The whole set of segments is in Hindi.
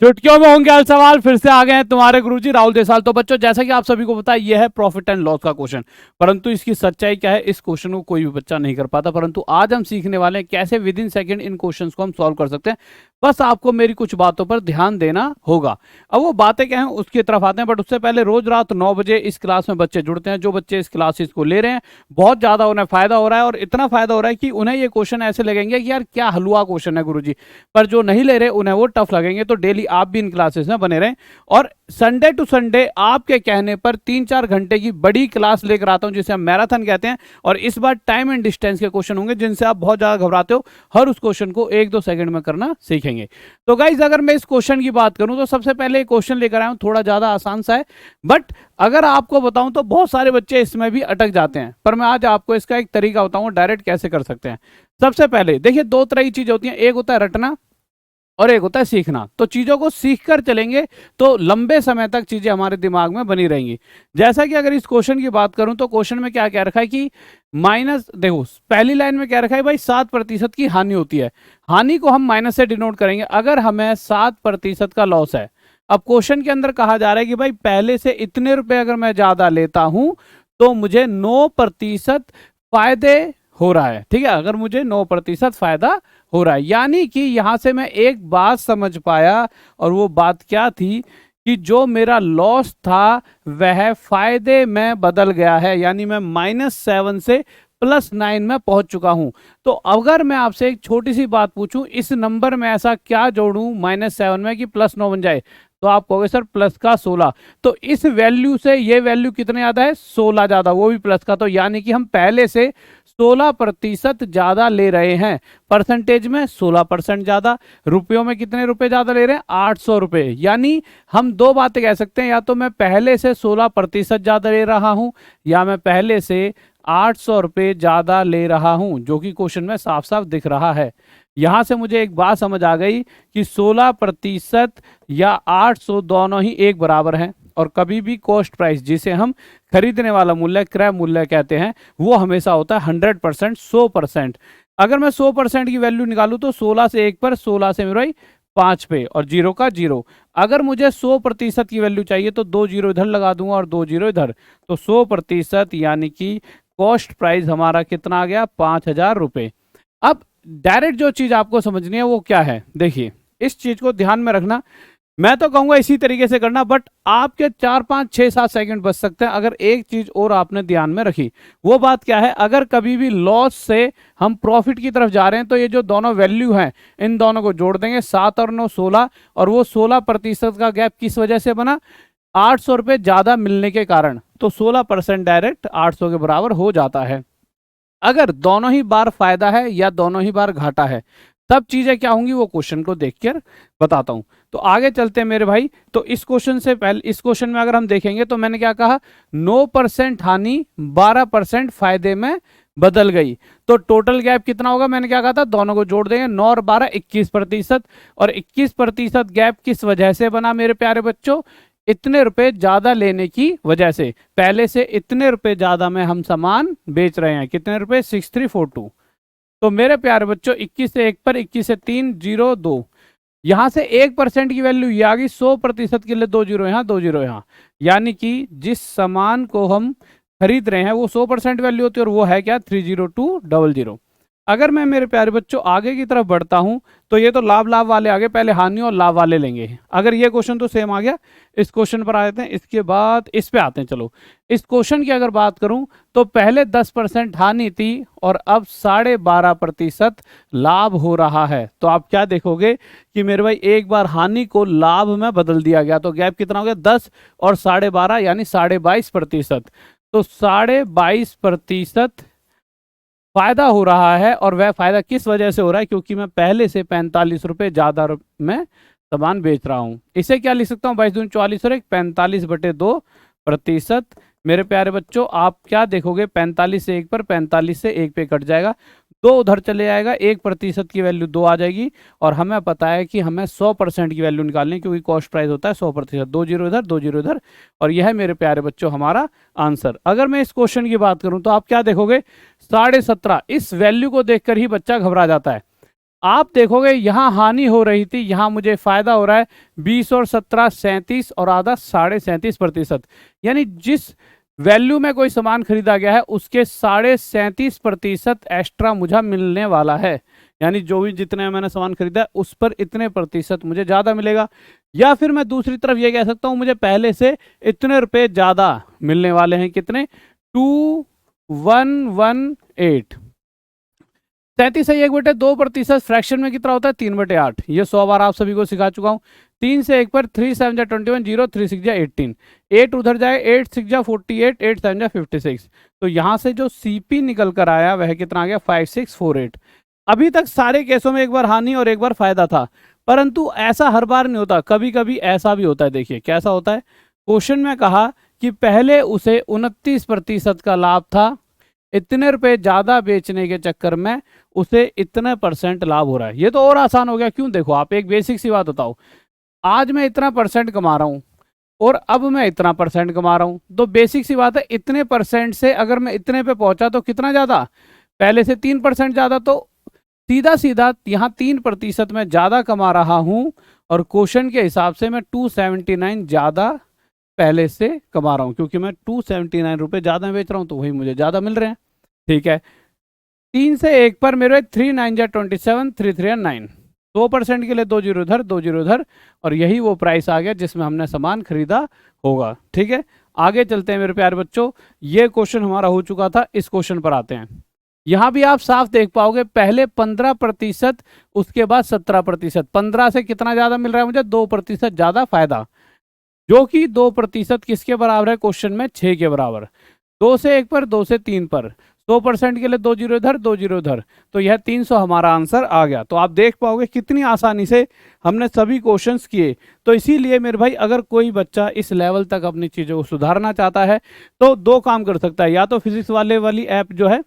चुटकियों में होंगे हल सवाल। फिर से आ गए हैं तुम्हारे गुरुजी राहुल देसाल। तो बच्चों, जैसा कि आप सभी को पता है, यह है प्रॉफिट एंड लॉस का क्वेश्चन। परंतु इसकी सच्चाई क्या है, इस क्वेश्चन को कोई भी बच्चा नहीं कर पाता। परंतु आज हम सीखने वाले हैं कैसे with in second in question को हम सॉल्व कर सकते हैं। बस आपको मेरी कुछ बातों पर ध्यान देना होगा। अब वो बातें क्या हैं उसकी तरफ आते हैं, बट उससे पहले रोज रात 9 बजे इस क्लास में बच्चे जुड़ते हैं। जो बच्चे इस क्लासेस को ले रहे हैं, बहुत ज्यादा उन्हें फायदा हो रहा है, और इतना फायदा हो रहा है कि उन्हें ये क्वेश्चन ऐसे लगेंगे कि यार क्या हलवा क्वेश्चन है गुरुजी। पर जो नहीं ले रहे उन्हें वो टफ लगेंगे। तो डेली आप भी इन क्लासेस में बने रहें, और संडे टू संडे आपके कहने पर 3-4 घंटे की बड़ी क्लास लेकर आता हूं, जिसे हम मैराथन कहते हैं। और इस बार टाइम एंड डिस्टेंस के क्वेश्चन होंगे जिनसे आप बहुत ज्यादा घबराते हो। हर उस क्वेश्चन को 1-2 सेकंड में करना सीखेंगे। तो गाइज, अगर मैं इस क्वेश्चन की बात करूं तो सबसे पहले क्वेश्चन लेकर आया हूं, थोड़ा ज्यादा आसान सा है, बट अगर आपको बताऊं तो बहुत सारे बच्चे इसमें भी अटक जाते हैं। पर मैं आज आपको इसका एक तरीका बताऊंगा डायरेक्ट कैसे कर सकते हैं। सबसे पहले देखिए, 2 तरह की चीजें होती हैं, एक होता है रटना और एक होता है सीखना। तो चीजों को सीख कर चलेंगे तो लंबे समय तक चीजें हमारे दिमाग में बनी रहेंगी। जैसा कि अगर इस क्वेश्चन की बात करूं तो क्वेश्चन में क्या कह रखा है कि माइनस, देखो पहली लाइन में क्या रखा है भाई, 7% की हानि होती है। हानि को हम माइनस से डिनोट करेंगे अगर हमें 7% का लॉस है। अब क्वेश्चन के अंदर कहा जा रहा है कि भाई पहले से इतने रुपए अगर मैं ज्यादा लेता हूं तो मुझे 9% फायदे हो रहा है। ठीक है, अगर मुझे 9% फायदा हो रहा है, यानी कि यहां से मैं एक बात समझ पाया, और वो बात क्या थी कि जो मेरा लॉस था वह फायदे में बदल गया है, यानी मैं -7 से +9 में पहुंच चुका हूं। तो अगर मैं आपसे एक छोटी सी बात पूछूं, इस नंबर में ऐसा क्या जोड़ूं -7 में कि +9 बन जाए, तो आप कहोगे सर प्लस का 16। तो इस वैल्यू से ये वैल्यू कितने ज्यादा है, 16 ज्यादा, वो भी प्लस का। तो यानी कि हम पहले से 16% ज्यादा ले रहे हैं। परसेंटेज में 16% ज्यादा, रुपयों में कितने रुपए ज्यादा ले रहे हैं, 800 रुपए। यानी हम 2 बातें कह सकते हैं, या तो मैं पहले से 16% ज्यादा ले रहा हूं, या मैं पहले से 800 रुपए ज्यादा ले रहा हूं, जो कि क्वेश्चन में साफ साफ दिख रहा है। यहां से मुझे एक बात समझ आ गई कि 16% या 800 दोनों ही एक बराबर हैं, और कभी भी कॉस्ट प्राइस, जिसे हम खरीदने वाला मूल्य, क्रय मूल्य कहते हैं, वो हमेशा होता है 100%, 100%। अगर मैं 100% की वैल्यू निकालूं तो 16 से 1 पर, 16 से मेरा 5 पे, और 0 का 0। अगर मुझे 100% की वैल्यू चाहिए तो 2 0 इधर लगा दूंगा और 2 0 इधर। तो 100% यानी कि कॉस्ट प्राइस हमारा कितना आ गया, 5000 रुपए। अब डायरेक्ट जो चीज आपको समझनी है वो क्या है, देखिए इस चीज को ध्यान में रखना। मैं तो कहूंगा इसी तरीके से करना, बट आपके 4 5 6 7 सेकंड बच सकते हैं अगर एक चीज और आपने ध्यान में रखी। वो बात क्या है, अगर कभी भी लॉस से हम प्रॉफिट की तरफ जा रहे हैं तो ये जो दोनों वैल्यू हैं इन दोनों को जोड़ देंगे, 7 और 9 16, और वो 16% का गैप किस वजह से बना, 800 रुपए ज्यादा मिलने के कारण। तो 16% डायरेक्ट 800 के बराबर हो जाता है। अगर दोनों ही बार फायदा है या दोनों ही बार घाटा है, तब चीजें क्या होंगी वो क्वेश्चन को देखकर बताता हूं। तो आगे चलते हैं मेरे भाई। तो इस क्वेश्चन से पहले, इस क्वेश्चन में अगर हम देखेंगे तो मैंने क्या कहा, 9% हानि 12% फायदे में बदल गई। तो टोटल गैप कितना होगा, मैंने क्या कहा था, दोनों को जोड़ देंगे, 9 और 12 21%। और 21% गैप किस वजह से बना मेरे प्यारे बच्चों, इतने रुपए ज्यादा लेने की वजह से। पहले से इतने रुपए ज्यादा में हम सामान बेच रहे हैं, कितने रुपए, 6342। तो मेरे प्यारे बच्चों 21 से 1 पर, 21 से 3 0 2, यहां से 1% की वैल्यू ये आ गई, 100% के लिए 2 0 यहाँ 2 0 यहाँ। यानी कि जिस सामान को हम खरीद रहे हैं वो 100% वैल्यू होती है, और वो है क्या, 30200। अगर मैं मेरे प्यारे बच्चों आगे की तरफ बढ़ता हूं तो ये तो लाभ लाभ वाले आगे, पहले हानि और लाभ वाले लेंगे। अगर ये क्वेश्चन तो सेम आ गया, इस क्वेश्चन पर आ जाते हैं। इसके बाद इस पे आते हैं। चलो, इस क्वेश्चन की अगर बात करूं तो पहले 10% हानि थी और अब 12.5% लाभ हो रहा है। तो आप क्या देखोगे कि मेरे भाई एक बार हानि को लाभ में बदल दिया गया, तो गैप कितना हो गया, 10 और 12.5 यानी 22.5%। तो 22.5% फायदा हो रहा है, और वह फायदा किस वजह से हो रहा है, क्योंकि मैं पहले से 45 रुपए ज्यादा में सामान बेच रहा हूं। इसे क्या लिख सकता हूं, 22 दूनी 44 और 1 45/2%। मेरे प्यारे बच्चों आप क्या देखोगे, 45 से 1 पर, 45 से 1 पे कट जाएगा, 2 उधर चले जाएगा, 1% की वैल्यू 2 आ जाएगी। और हमें पता है कि हमें 100% की वैल्यू निकालनी है, क्योंकि कॉस्ट प्राइस होता है 100%। 2 0 इधर 2 0 इधर, और यह है मेरे प्यारे बच्चों हमारा आंसर। अगर मैं इस क्वेश्चन की बात करूं तो आप क्या देखोगे, 17.5। इस वैल्यू को देखकर ही बच्चा घबरा जाता है। आप देखोगे यहाँ हानि हो रही थी, यहाँ मुझे फायदा हो रहा है 20 और 17 37 और आधा 37.5%। यानी जिस वैल्यू में कोई सामान खरीदा गया है उसके 37.5% एक्स्ट्रा मुझे मिलने वाला है। यानी जो भी जितने मैंने सामान खरीदा है उस पर इतने प्रतिशत मुझे ज़्यादा मिलेगा। या फिर मैं दूसरी तरफ ये कह सकता हूँ मुझे पहले से इतने रुपए ज़्यादा मिलने वाले हैं। कितने? 2118। 37 है 1/2%। फ्रैक्शन में कितना होता है? 3/8। ये 100 बार आप सभी को सिखा चुका हूँ। 3 से 1 पर 3 7 जा 21, 0 3 6 जा 18, 8 उधर जाए 8 6 जा 48, 8 7 जा 56। तो यहाँ से जो सीपी निकल कर आया वह कितना आ गया? 5648। अभी तक सारे केसों में एक बार हानि और एक बार फायदा था, परंतु ऐसा हर बार नहीं होता, कभी कभी ऐसा भी होता है। देखिए कैसा होता है। क्वेश्चन में कहा कि पहले उसे 29% का लाभ था, इतने रुपए ज्यादा बेचने के चक्कर में उसे इतने % लाभ हो रहा है। ये तो और आसान हो गया। क्यों? देखो आप एक बेसिक सी बात बताओ, आज मैं इतना % कमा रहा हूं और अब मैं इतना % कमा रहा हूं, तो बेसिक सी बात है इतने % से अगर मैं इतने पे पहुंचा तो कितना ज्यादा? पहले से 3% ज्यादा। तो सीधा सीधा यहाँ 3% में ज्यादा कमा रहा हूं और क्वेश्चन के हिसाब से मैं 279 ज्यादा पहले से कमा रहा हूं, क्योंकि मैं 279 रुपए ज्यादा बेच रहा हूं तो वही मुझे ज्यादा मिल रहे हैं। ठीक है। 3 से 1 पर मेरे 3 9 जा 27, 3 3 9, 2% के लिए 2 जीरो इधर 2 जीरो इधर, और यही वो प्राइस आ गया जिसमें हमने सामान खरीदा होगा। ठीक है, आगे चलते हैं मेरे प्यारे बच्चों। ये क्वेश्चन हमारा हो चुका था, इस क्वेश्चन पर आते हैं। यहां भी आप साफ देख पाओगे, पहले 15%, उसके बाद 17%। 15 से कितना ज्यादा मिल रहा है मुझे? 2% ज्यादा फायदा, जो कि 2% किसके बराबर है? क्वेश्चन में 6 के बराबर। 2 से 1 पर 2 से 3 पर 100% के लिए 2 जीरो इधर 2 जीरो इधर, तो यह 300 हमारा आंसर आ गया। तो आप देख पाओगे कितनी आसानी से हमने सभी क्वेश्चंस किए। तो इसीलिए मेरे भाई अगर कोई बच्चा इस लेवल तक अपनी चीज़ों को सुधारना चाहता है तो दो काम कर सकता है। या तो फिजिक्स वाली ऐप जो है,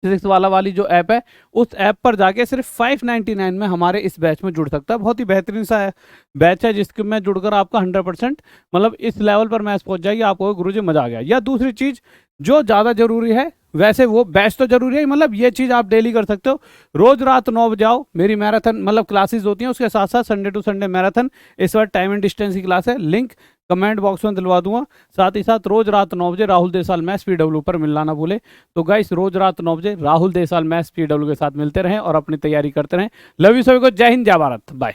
फिजिक्स वाली जो ऐप है, उस ऐप पर जाके सिर्फ 599 में हमारे इस बैच में जुड़ सकता है। बहुत ही बेहतरीन सा बैच है जिसके में जुड़कर आपका 100% मतलब इस लेवल पर मैथ्स पहुंच जाएगी। आपको गुरुजी मजा आ गया। या दूसरी चीज जो ज़्यादा जरूरी है, वैसे वो बैच तो जरूरी है, मतलब ये चीज़ आप डेली कर सकते हो। रोज रात 9 बजे आओ, मेरी मैराथन मतलब क्लासेस होती हैं, उसके साथ साथ संडे टू संडे मैराथन, इस बार टाइम एंड डिस्टेंस की क्लास है, लिंक कमेंट बॉक्स में दिलवा दूंगा। साथ ही साथ रोज रात 9 बजे राहुल देसाल मैथ्स PW पर मिलना ना भूले। तो गाइस रोज रात 9 बजे राहुल देसाल मैथ्स PW के साथ मिलते रहें और अपनी तैयारी करते रहें। लव यू सभी को, जय हिंद जय भारत, बाय।